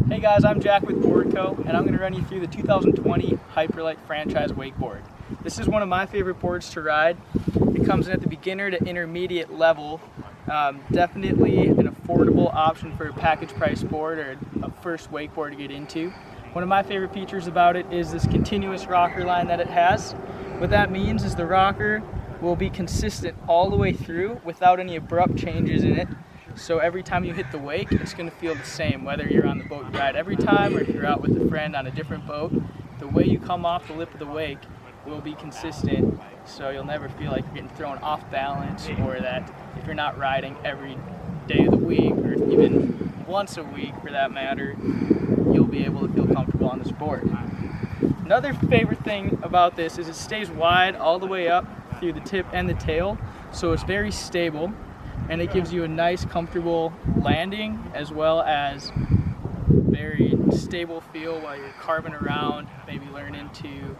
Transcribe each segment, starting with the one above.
Hey guys, I'm Jack with Boardco, and I'm going to run you through the 2020 Hyperlite Franchise Wakeboard. This is one of my favorite boards to ride. It comes in at the beginner to intermediate level. Definitely an affordable option for a package price board or a first wakeboard to get into. One of my favorite features about it is this continuous rocker line that it has. What that means is the rocker will be consistent all the way through without any abrupt changes in it. So every time you hit the wake, it's going to feel the same, whether you're on the boat you ride every time or if you're out with a friend on a different boat. The way you come off the lip of the wake will be consistent, so you'll never feel like you're getting thrown off balance, or that if you're not riding every day of the week, or even once a week for that matter, you'll be able to feel comfortable on this board. Another favorite thing about this is it stays wide all the way up through the tip and the tail, so it's very stable. And it gives you a nice, comfortable landing, as well as very stable feel while you're carving around, maybe learning to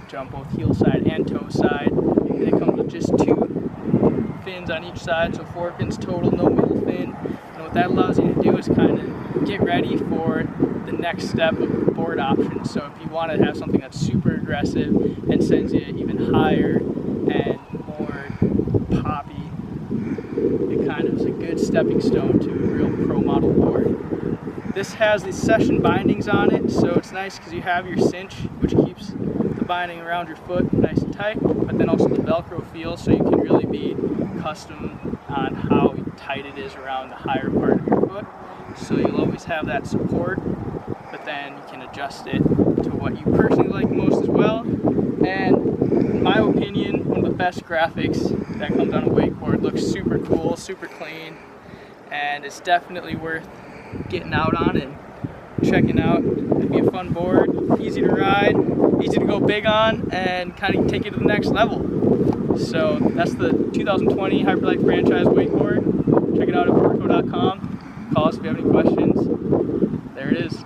jump both heel side and toe side. And it comes with just 2 fins on each side, so 4 fins total, no middle fin. And what that allows you to do is kind of get ready for the next step of board options. So if you want to have something that's super aggressive and sends you even higher and more poppy, it kind of is a good stepping stone to a real pro model board. This has these session bindings on it, so it's nice because you have your cinch, which keeps the binding around your foot nice and tight, but then also the Velcro feel, so you can really be custom on how tight it is around the higher part of your foot. So you'll always have that support, but then you can adjust it to what you personally like most as well. And in my opinion, one of the best graphics that comes on a wakeboard. Looks super cool, super clean, and it's definitely worth getting out on and checking out. It'd be a fun board, easy to ride, easy to go big on, and kind of take it to the next level. So that's the 2020 Hyperlite Franchise Wakeboard. Check it out at boardco.com. Call us if you have any questions. There it is.